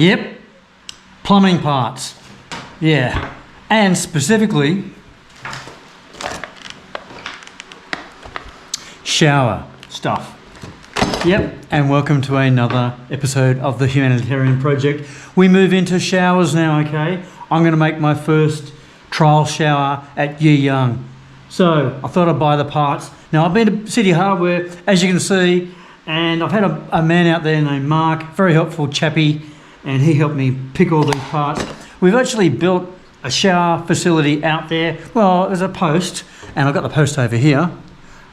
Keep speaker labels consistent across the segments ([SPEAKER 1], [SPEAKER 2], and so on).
[SPEAKER 1] Yep, plumbing parts. Yeah, and specifically shower stuff. Yep, and welcome to another episode of the Humanitarian Project. We move into showers now, okay? I'm going to make my first trial shower at Yiyang. So I thought I'd buy the parts. Now I've been to City Hardware, as you can see, and I've had a man out there named Mark, very helpful chappy, and he helped me pick all these parts. We've actually built a shower facility out there. Well, there's a post, and I've got the post over here.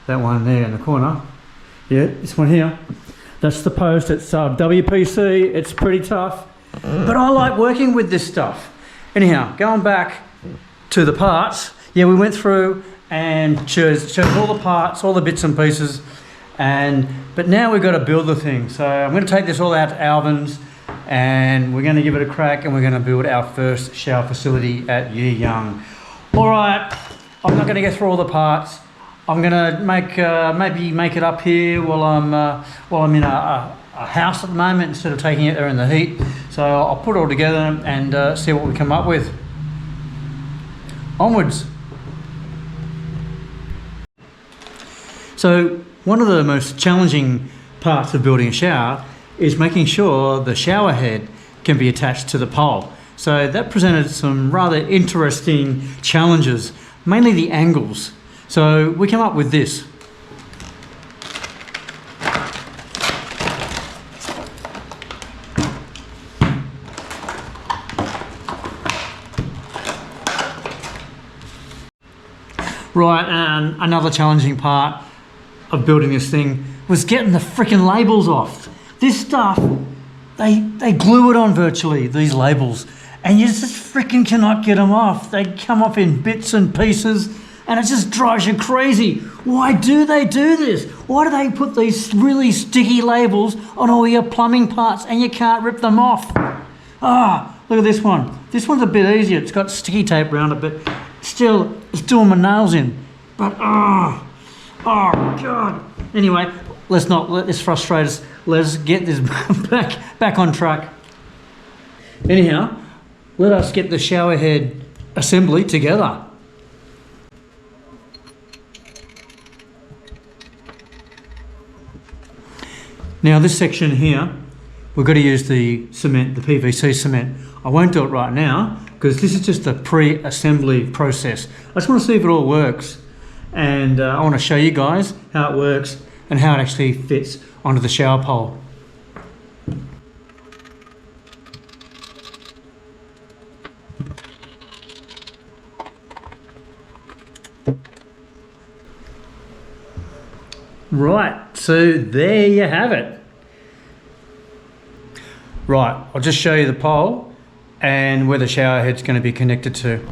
[SPEAKER 1] That one there in the corner. Yeah, this one here. That's the post. It's WPC. It's pretty tough. But I like working with this stuff. Anyhow, going back to the parts. Yeah, we went through and showed all the parts, all the bits and pieces. But now we've got to build the thing. So I'm going to take this all out to Alvin's and we're going to give it a crack and we're going to build our first shower facility at Yiyang. All right, I'm not going to get through all the parts. I'm going to maybe make it up here while I'm in a house at the moment instead of taking it there in the heat. So I'll put it all together and see what we come up with. Onwards. So one of the most challenging parts of building a shower is making sure the shower head can be attached to the pole. So that presented some rather interesting challenges, mainly the angles. So we came up with this. Right, and another challenging part of building this thing was getting the freaking labels off. This stuff, they glue it on virtually, these labels, and you just freaking cannot get them off. They come off in bits and pieces, and it just drives you crazy. Why do they do this? Why do they put these really sticky labels on all your plumbing parts and you can't rip them off? Look at this one. This one's a bit easier. It's got sticky tape around it, but still, it's doing my nails in. But, oh God. Anyway, let's not let this frustrate us. Let's get this back on track. Anyhow, let us get the shower head assembly together. Now this section here, we've got to use the cement, the PVC cement. I won't do it right now because this is just a pre-assembly process. I just want to see if it all works. And I want to show you guys how it works and how it actually fits onto the shower pole. Right, so there you have it. Right, I'll just show you the pole and where the shower head's going to be connected to.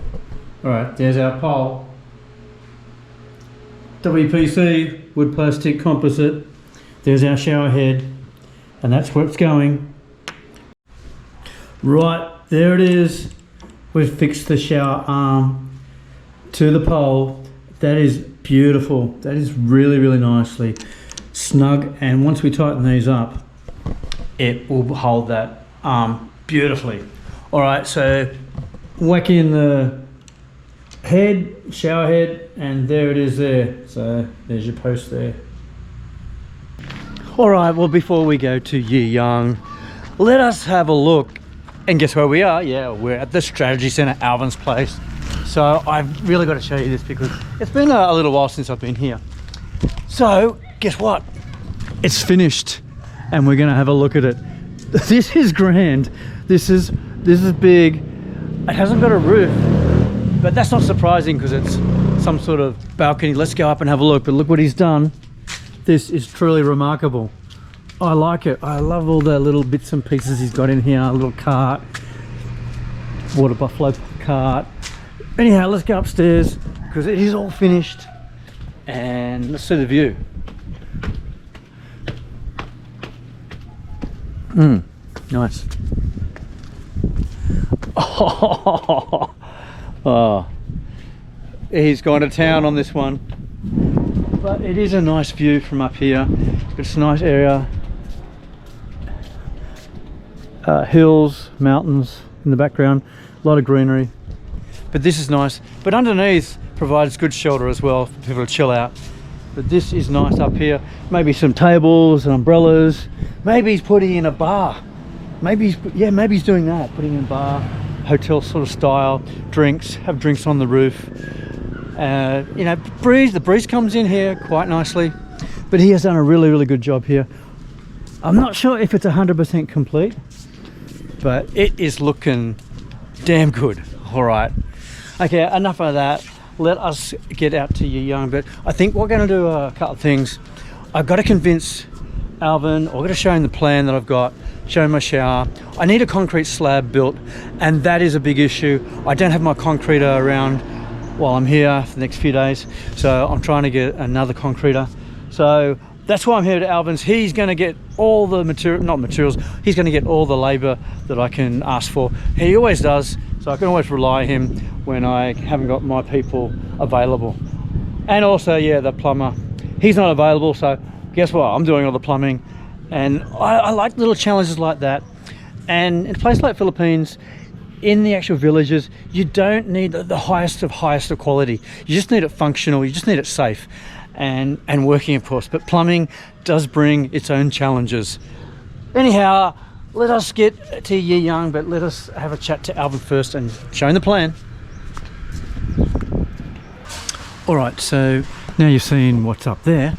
[SPEAKER 1] All right, there's our pole. WPC, wood plastic composite. There's our shower head, and that's where it's going. Right, there it is. We've fixed the shower arm to the pole. That is beautiful. That is really, really nicely snug. And once we tighten these up, it will hold that arm beautifully. All right, so whack in the head, shower head, and there it is there. So there's your post there. All right, well, before we go to Yiyang, let us have a look. And guess where we are? Yeah, we're at the Strategy Centre, Alvin's place. So I've really got to show you this because it's been a little while since I've been here. So guess what? It's finished and we're going to have a look at it. This is grand. This is big. It hasn't got a roof, but that's not surprising because it's some sort of balcony. Let's go up and have a look. But look what he's done. This is truly remarkable. I like it. I love all the little bits and pieces he's got in here. A little cart, water buffalo cart. Anyhow, let's go upstairs because it is all finished and let's see the view. Nice. Oh, he's gone to town on this one. But it is a nice view from up here. It's a nice area. hills, mountains in the background, a lot of greenery. But this is nice. But underneath provides good shelter as well for people to chill out. But this is nice up here. Maybe some tables and umbrellas. Maybe he's putting in a bar. Maybe he's doing that, putting in a bar, hotel sort of style, drinks, have drinks on the roof. You know, the breeze comes in here quite nicely, but he has done a really, really good job here. I'm not sure if it's 100% complete, but it is looking damn good. All right. Okay, enough of that. Let us get out to Yiyang. But I think we're going to do a couple of things. I've got to convince Alvin, or I've got to show him the plan that I've got, show him my shower. I need a concrete slab built, and that is a big issue. I don't have my concreter around while I'm here for the next few days, so I'm trying to get another concreter. So that's why I'm here at Alvin's. He's going to get all the materials, he's going to get all the labor that I can ask for. He always does, so I can always rely on him when I haven't got my people available. And also, yeah, the plumber, he's not available, so guess what? I'm doing all the plumbing. And I like little challenges like that. And in a place like Philippines, in the actual villages, you don't need the highest of quality. You just need it functional, you just need it safe and working, of course. But plumbing does bring its own challenges. Anyhow, let us get to Yiyang, but let us have a chat to Alvin first and show him the plan. All right, so now you've seen what's up there.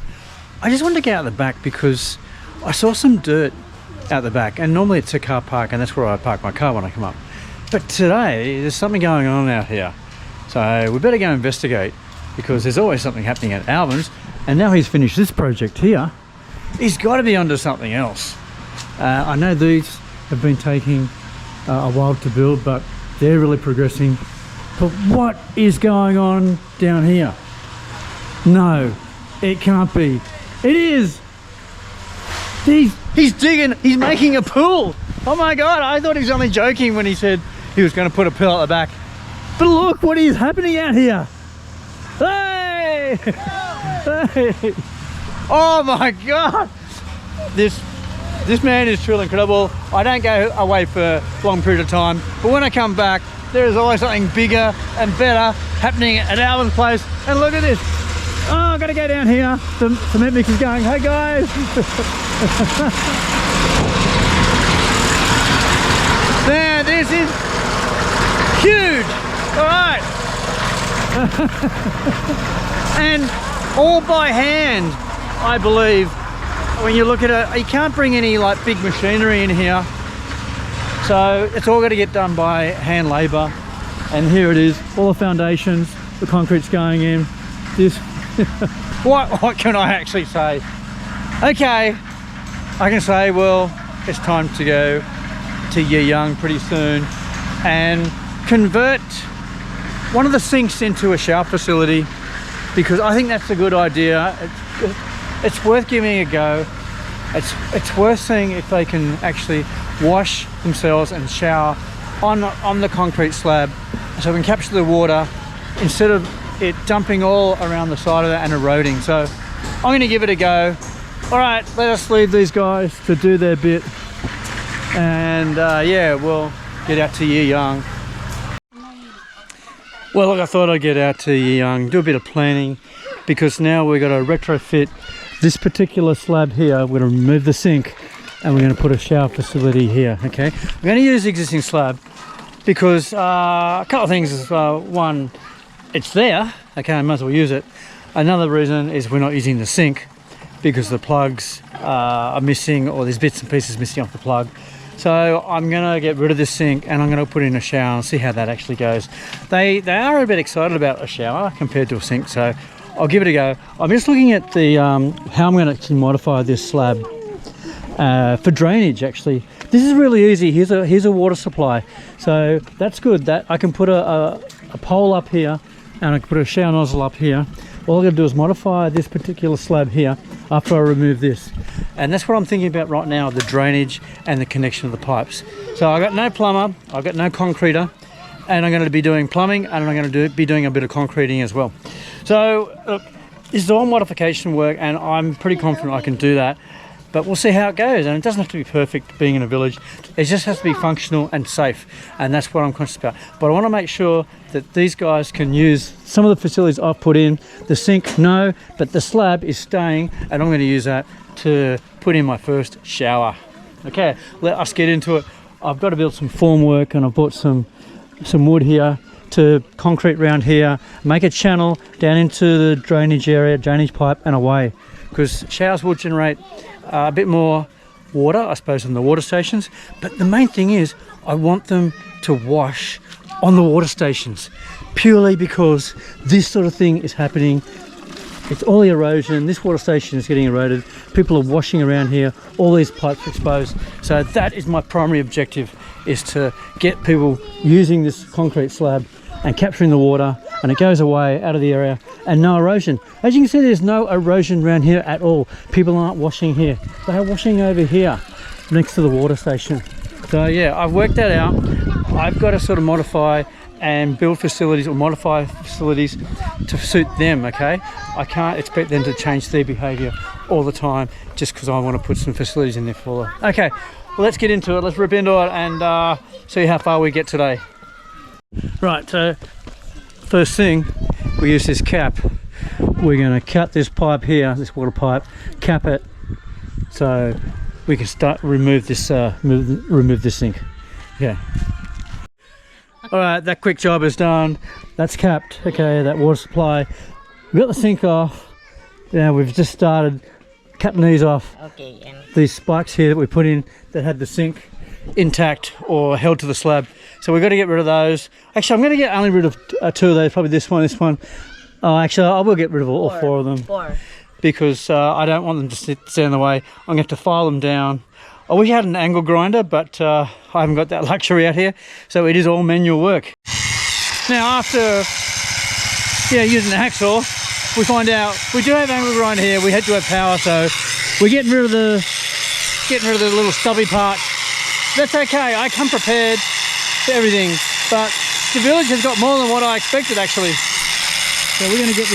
[SPEAKER 1] I just wanted to get out the back because I saw some dirt out the back, and normally it's a car park and that's where I park my car when I come up. But today there's something going on out here, so we better go investigate, because there's always something happening at Alvin's. And now he's finished this project here, he's got to be onto something else. I know these have been taking a while to build, but they're really progressing. But what is going on down here? No, it can't be. It is. He's digging, he's making a pool. Oh my God, I thought he was only joking when he said he was going to put a pool at the back. But look what is happening out here. Hey! Hey! Oh my God! This man is truly incredible. I don't go away for a long period of time, but when I come back, there is always something bigger and better happening at Alvin's place. And look at this. Oh, I've got to go down here. The cement mix is going, hey guys. Man, this is huge. All right. And all by hand, I believe. When you look at it, you can't bring any like big machinery in here. So it's all got to get done by hand labor. And here it is, all the foundations, the concrete's going in. This, what can I actually say? Okay, I can say, well, it's time to go to Yiyang pretty soon and convert one of the sinks into a shower facility, because I think that's a good idea. It's worth giving it a go. It's worth seeing if they can actually wash themselves and shower on the concrete slab, so we can capture the water instead of it dumping all around the side of it and eroding. So I'm going to give it a go. All right, let us leave these guys to do their bit, and yeah, we'll get out to Yiyang. Well, look, I thought I'd get out to Yiyang, do a bit of planning, because now we've got to retrofit this particular slab here. We're going to remove the sink and we're going to put a shower facility here. Okay, we're going to use the existing slab because a couple of things is one, it's there, okay, I might as well use it. Another reason is we're not using the sink because the plugs are missing, or there's bits and pieces missing off the plug. So I'm going to get rid of this sink and I'm going to put in a shower and see how that actually goes. They are a bit excited about a shower compared to a sink, so I'll give it a go. I'm just looking at the how I'm going to actually modify this slab for drainage. Actually, this is really easy. Here's a water supply, so that's good. That I can put a pole up here and I can put a shower nozzle up here. All I'm going to do is modify this particular slab here after I remove this, and that's what I'm thinking about right now: the drainage and the connection of the pipes. So I've got no plumber, I've got no concreter, and I'm going to be doing plumbing, and I'm going to be doing a bit of concreting as well. So look, this is all modification work, and I'm pretty confident I can do that. but we'll see how it goes. And it doesn't have to be perfect being in a village. It just has to be functional and safe, and that's what I'm conscious about. But I want to make sure that these guys can use some of the facilities I've put in. The sink, no, but the slab is staying, and I'm going to use that to put in my first shower. Okay, let us get into it. I've got to build some formwork, and I've bought some wood here to concrete round here, make a channel down into the drainage area, drainage pipe, and away, because showers will generate a bit more water, I suppose, in the water stations. But the main thing is I want them to wash on the water stations, purely because this sort of thing is happening. It's all the erosion. This water station is getting eroded. People are washing around here. All these pipes are exposed. So that is my primary objective, is to get people using this concrete slab and capturing the water, and it goes away out of the area, and no erosion. As you can see, there's no erosion around here at all. People aren't washing here. They are washing over here next to the water station. So yeah, I've worked that out. I've got to sort of modify and build facilities, or modify facilities to suit them, okay? I can't expect them to change their behavior all the time just because I want to put some facilities in there for them. Okay, well, let's get into it. Let's rip into it and see how far we get today. Right, so first thing, we use this cap. We're going to cut this pipe here, this water pipe, cap it, so we can start remove this remove this sink. Okay. All right, that quick job is done. That's capped. Okay, that water supply. We got the sink off. Now we've just started cutting these off.
[SPEAKER 2] Okay. And
[SPEAKER 1] These spikes here that we put in that had the sink intact or held to the slab. So we've got to get rid of those. Actually, I'm going to get only rid of two of those. Probably this one. Oh, actually, I will get rid of all four of them. Because I don't want them to sit in the way. I'm going to have to file them down. I wish I had an angle grinder, but I haven't got that luxury out here, so it is all manual work. Now, after using the hacksaw, we find out we do have angle grinder here. We had to have power, so we're getting rid of the little stubby part. That's okay. I come prepared for everything, but the village has got more than what I expected, actually. So we're going to get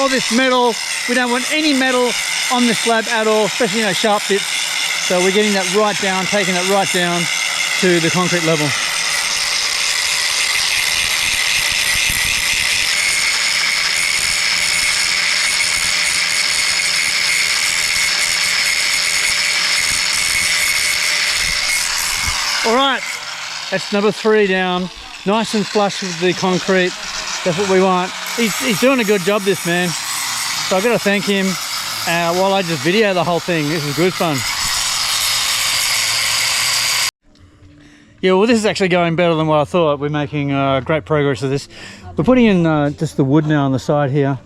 [SPEAKER 1] all this metal. We don't want any metal on the slab at all, especially sharp bits. So we're getting that right down, taking it right down to the concrete level. All right, that's number 3 down, nice and flush with the concrete. That's what we want. He's doing a good job, this man. So I've got to thank him. While I just video the whole thing. This is good fun. Yeah, well, this is actually going better than what I thought. We're making great progress with this. We're putting in just the wood now on the side here,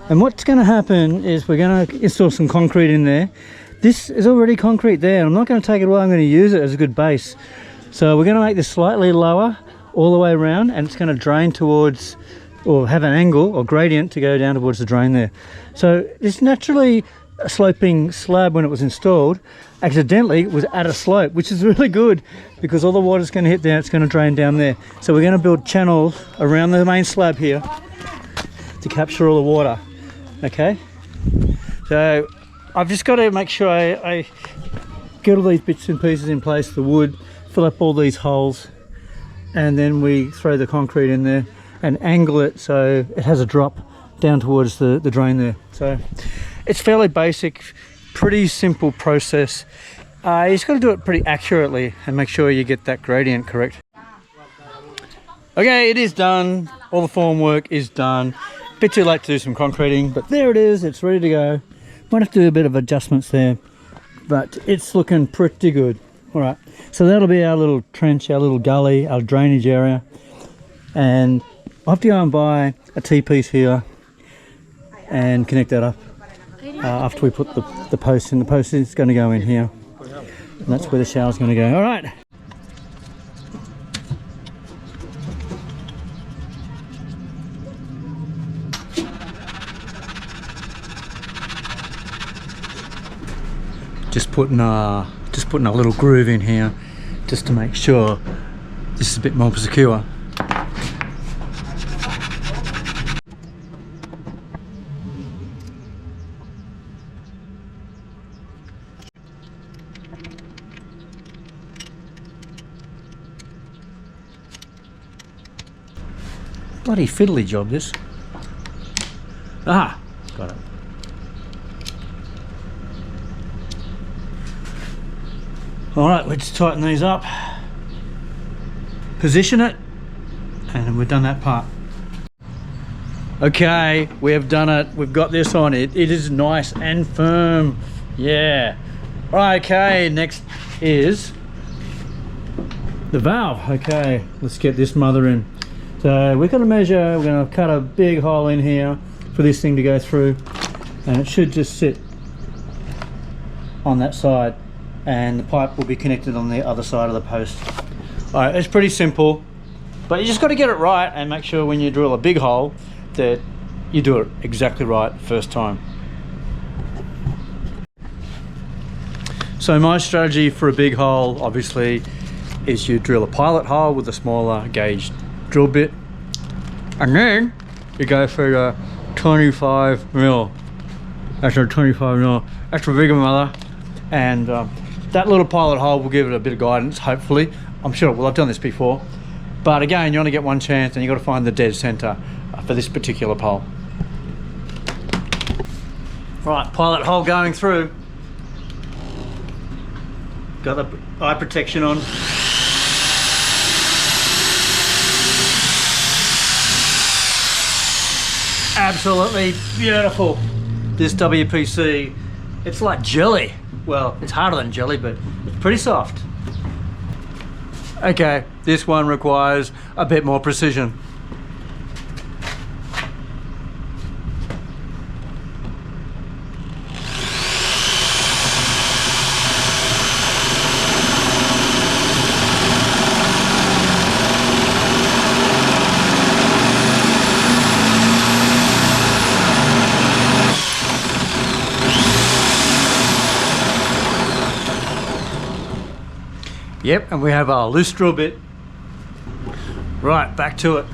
[SPEAKER 1] and what's going to happen is we're going to install some concrete in there. This is already concrete there, and I'm not going to take it away. I'm going to use it as a good base. So we're going to make this slightly lower all the way around, and it's going to drain towards, or have an angle or gradient to go down towards the drain there. So this naturally sloping slab, when it was installed, accidentally was at a slope, which is really good because all the water's going to hit there, it's going to drain down there. So we're going to build channels around the main slab here to capture all the water. Okay, so I've just got to make sure I get all these bits and pieces in place, the wood, fill up all these holes, and then we throw the concrete in there and angle it so it has a drop down towards the drain there. So it's fairly basic, pretty simple process. You just got to do it pretty accurately and make sure you get that gradient correct. Okay, it is done. All the form work is done. Bit too late to do some concreting, but there it is. It's ready to go. Might have to do a bit of adjustments there, but it's looking pretty good. All right, so that'll be our little trench, our little gully, our drainage area, and I'll have to go and buy a T-piece here and connect that up after we put the post in. The post is going to go in here, and that's where the shower's going to go. All right. Just putting a little groove in here just to make sure this is a bit more secure. Bloody fiddly job, this. Ah, got it. All right, let's tighten these up. Position it, and we've done that part. Okay, we have done it. We've got this on it. It is nice and firm. Yeah. Right, okay, next is the valve. Okay, let's get this mother in. So we're going to measure, we're going to cut a big hole in here for this thing to go through, and it should just sit on that side, and the pipe will be connected on the other side of the post. All right, it's pretty simple, but you just got to get it right and make sure when you drill a big hole that you do it exactly right first time. So my strategy for a big hole, obviously, is you drill a pilot hole with a smaller gauge drill bit, and then you go for the 25 mil. That's a 25 mil. That's a bigger mother, and that little pilot hole will give it a bit of guidance. Hopefully, I'm sure. Well, I've done this before, but again, you only get one chance, and you got to find the dead center for this particular pole. Right, pilot hole going through. Got the eye protection on. Absolutely beautiful. This WPC, it's like jelly. Well, it's harder than jelly, but it's pretty soft. Okay, this one requires a bit more precision. Yep, and we have our loose drill bit. Right, back to it.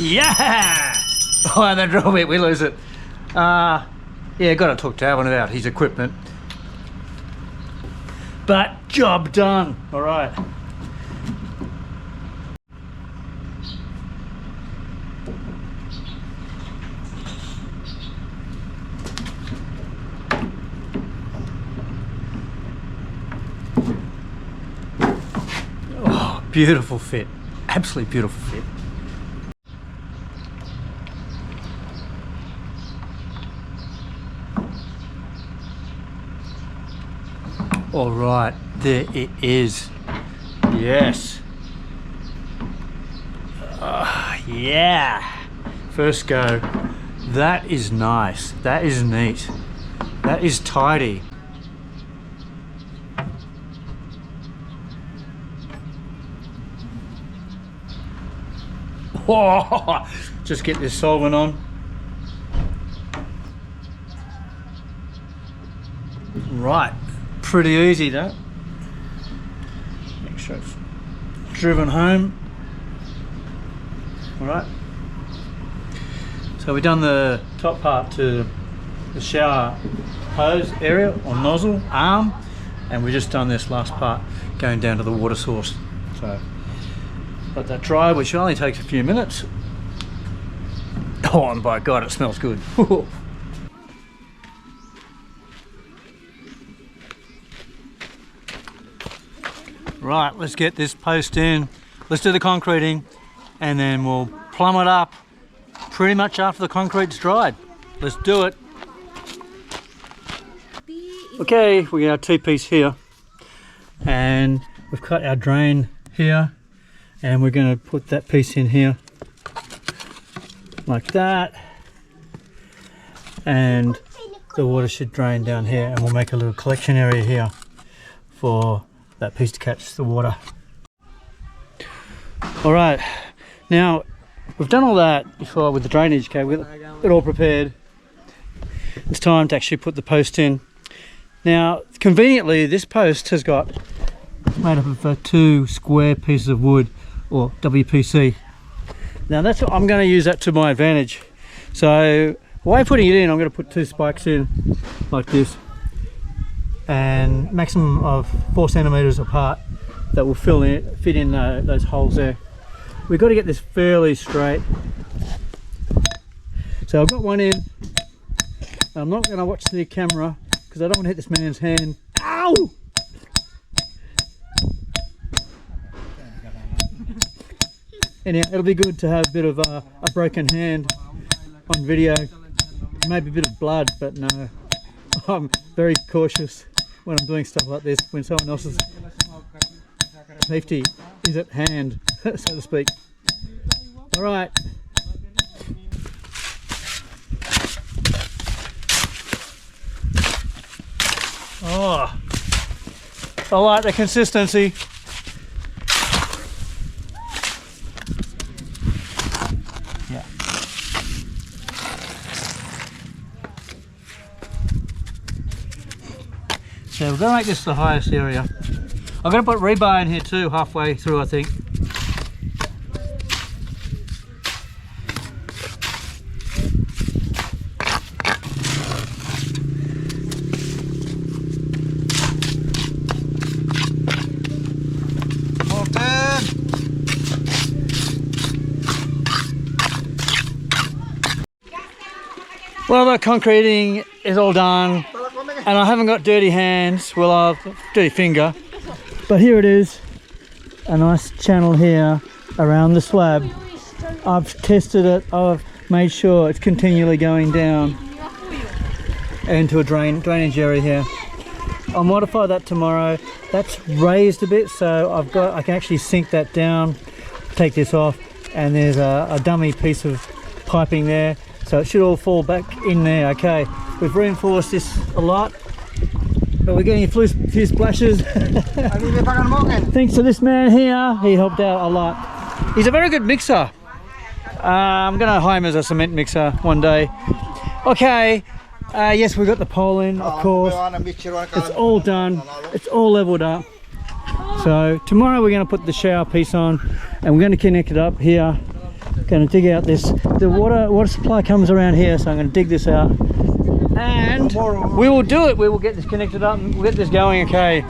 [SPEAKER 1] Yeah! Oh, and the drill bit, we lose it. Yeah, got to talk to Alvin about his equipment. But job done. All right. Oh, beautiful fit. Absolutely beautiful fit. All right, there it is. Yes. Yeah. First go. That is nice. That is neat. That is tidy. Oh, just get this solvent on. Right. Pretty easy, that. Make sure it's driven home. All right. So we've done the top part to the shower hose area or nozzle arm, and we've just done this last part going down to the water source. So let that dry, which only takes a few minutes. Oh, and by God, it smells good. Right, let's get this post in. Let's do the concreting, and then we'll plumb it up pretty much after the concrete's dried. Let's do it. Okay, we got our T-piece here, and we've cut our drain here, and we're going to put that piece in here like that, and the water should drain down here, and we'll make a little collection area here for that piece to catch the water. All right, now we've done all that before with the drainage, okay, we've got it all prepared. It's time to actually put the post in. Now, conveniently, this post has got, it's made up of 2 square pieces of wood, or WPC. Now that's what I'm going to use that to my advantage. So, while putting it in, I'm going to put 2 spikes in like this, and maximum of 4 centimeters apart. That will fit in those holes there. We've got to get this fairly straight. So I've got one in. I'm not going to watch the camera because I don't want to hit this man's hand. Ow! Anyhow, it'll be good to have a bit of a broken hand on video. Maybe a bit of blood, but no. I'm very cautious when I'm doing stuff like this, when someone else's safety is at hand, so to speak. All right. Oh, I like the consistency. Yeah. So we're going to make this the highest area. I'm going to put rebar in here too, halfway through, I think. Well, the concreting is all done, and I haven't got dirty hands, well, I've dirty finger, but here it is, a nice channel here around the slab. I've tested it, I've made sure it's continually going down into a drainage area here. I'll modify that tomorrow. That's raised a bit, so I can actually sink that down, take this off, and there's a dummy piece of piping there. So it should all fall back in there, okay. We've reinforced this a lot, but we're getting a few splashes. Thanks to this man here, he helped out a lot. He's a very good mixer. I'm going to hire him as a cement mixer one day. Okay, yes, we've got the pole in, of course. It's all done, it's all leveled up. So tomorrow we're going to put the shower piece on, and we're going to connect it up here. Going to dig out this, the water supply comes around here, so I'm going to dig this out, and we will do it. We will get this connected up and we'll get this going, okay.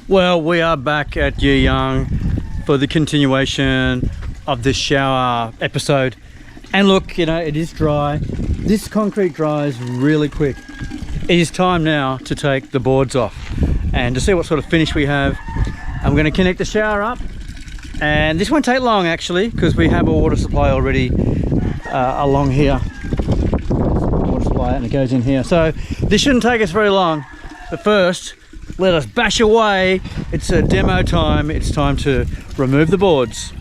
[SPEAKER 1] Well, we are back at Yiyang for the continuation of this shower episode, and look, you know, it is dry. This concrete dries really quick. It is time now to take the boards off and to see what sort of finish we have. I'm going to connect the shower up. And this won't take long actually, because we have a water supply already along here. Water supply, and it goes in here. So this shouldn't take us very long. But first, let us bash away. It's a demo time. It's time to remove the boards.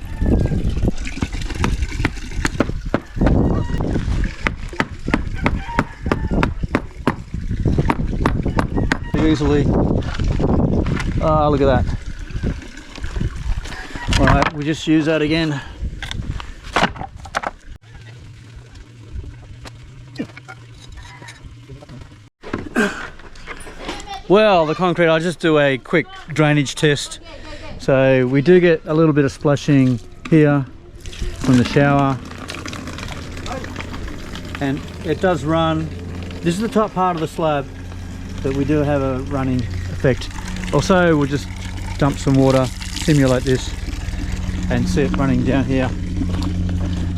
[SPEAKER 1] Easily. Oh, look at that. All right, we just use that again. Well, the concrete, I'll just do a quick drainage test. So we do get a little bit of splashing here from the shower. And it does run. This is the top part of the slab, but we do have a running effect. Also, we'll just dump some water, simulate this, and see it running down here.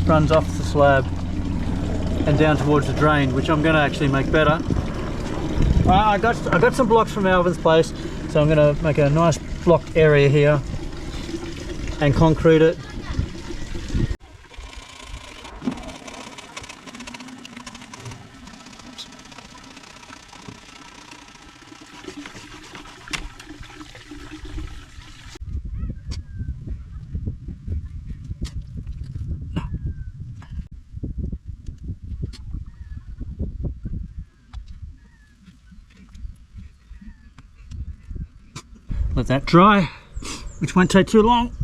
[SPEAKER 1] Runs off the slab and down towards the drain, which I'm going to actually make better. I got some blocks from Alvin's place, so I'm going to make a nice blocked area here and concrete it. let that dry, which won't take too long.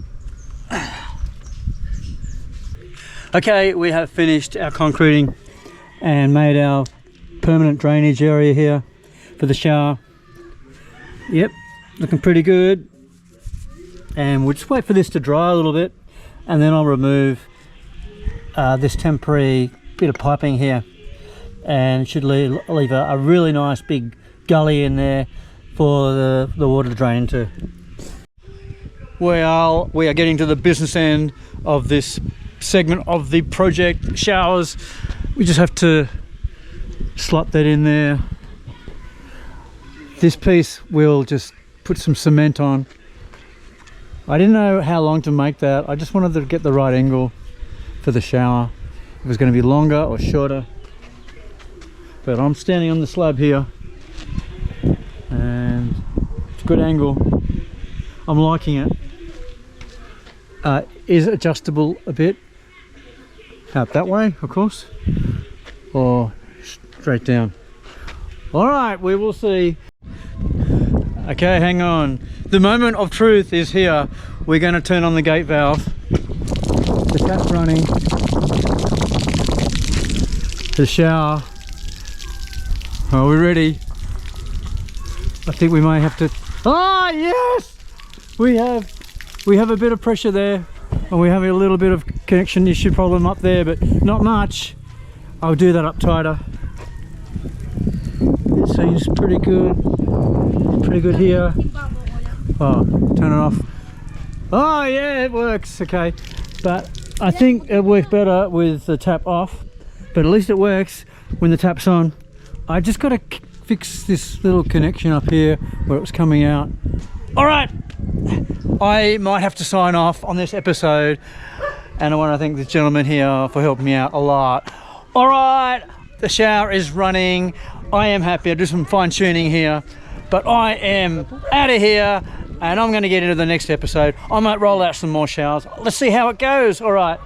[SPEAKER 1] Okay, we have finished our concreting and made our permanent drainage area here for the shower. Yep, looking pretty good. And we'll just wait for this to dry a little bit, and then I'll remove this temporary bit of piping here, and it should leave a really nice big gully in there for the water to drain into. We are getting to the business end of this segment of the project, showers. We just have to slot that in there. This piece we'll just put some cement on. I didn't know how long to make that. I just wanted to get the right angle for the shower. If it was going to be longer or shorter. But I'm standing on the slab here and it's a good angle. I'm liking it. Is adjustable a bit out that way, of course, or straight down. All right, we will see. Okay, hang on. The moment of truth is here. We're going to turn on the gate valve. The tap's running. The shower. Are we ready? I think we may have to. Ah, yes! We have a bit of pressure there, and we have a little bit of connection issue problem up there, but not much. I'll do that up tighter. It seems pretty good. Pretty good here. Oh, turn it off. Oh yeah, it works. Okay, but I think it works better with the tap off, but at least it works when the tap's on. I just got to fix this little connection up here where it was coming out. All right, I might have to sign off on this episode, and I want to thank this gentleman here for helping me out a lot. All right, the shower is running. I am happy. I do some fine tuning here, but I am out of here, and I'm going to get into the next episode. I might roll out some more showers. Let's see how it goes. All right,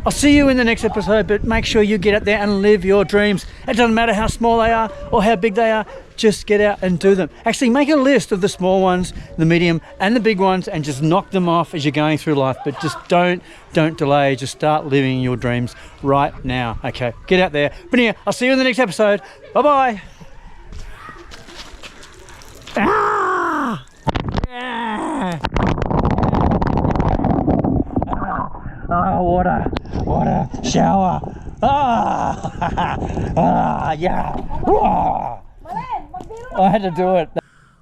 [SPEAKER 1] I'll see you in the next episode, but make sure you get out there and live your dreams. It doesn't matter how small they are or how big they are. Just get out and do them. Actually, make a list of the small ones, the medium and the big ones, and just knock them off as you're going through life. But just don't delay. Just start living your dreams right now. Okay, get out there. But yeah, I'll see you in the next episode. Bye-bye. Ah! Yeah! Oh, water, shower. Ah, yeah. I had to do it.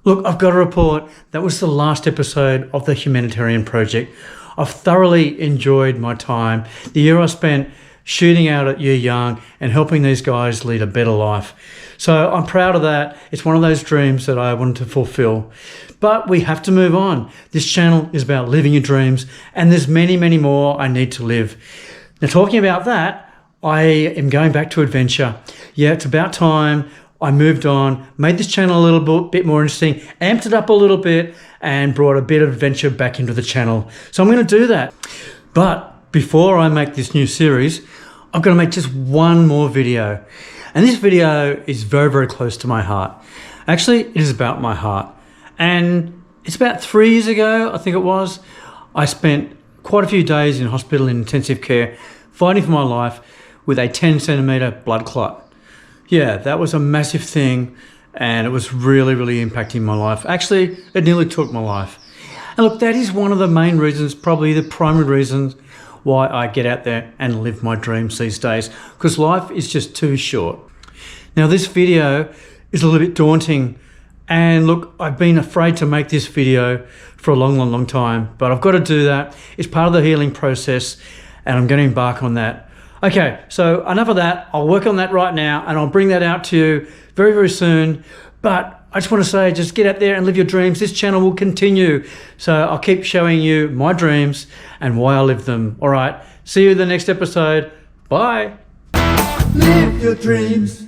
[SPEAKER 1] Look, I've got to report that was the last episode of the Humanitarian Project. I've thoroughly enjoyed my time. The year I spent shooting out at You Young and helping these guys lead a better life. So I'm proud of that. It's one of those dreams that I wanted to fulfill. But we have to move on. This channel is about living your dreams, and there's many, many more I need to live. Now, talking about that, I am going back to adventure. Yeah, it's about time. I moved on, made this channel a little bit more interesting, amped it up a little bit, and brought a bit of adventure back into the channel. So I'm going to do that. But before I make this new series, I'm going to make just one more video. And this video is very, very close to my heart. Actually, it is about my heart. And it's about 3 years ago, I think it was, I spent quite a few days in hospital in intensive care, fighting for my life with a 10-centimeter blood clot. Yeah, that was a massive thing, and it was really, really impacting my life. Actually, it nearly took my life. And look, that is one of the main reasons, probably the primary reasons, why I get out there and live my dreams these days, because life is just too short. Now, this video is a little bit daunting, and look, I've been afraid to make this video for a long, long, long time, but I've got to do that. It's part of the healing process, and I'm going to embark on that. Okay, so enough of that. I'll work on that right now, and I'll bring that out to you very, very soon. But I just want to say, just get out there and live your dreams. This channel will continue. So I'll keep showing you my dreams and why I live them. All right, see you in the next episode. Bye. Live your dreams.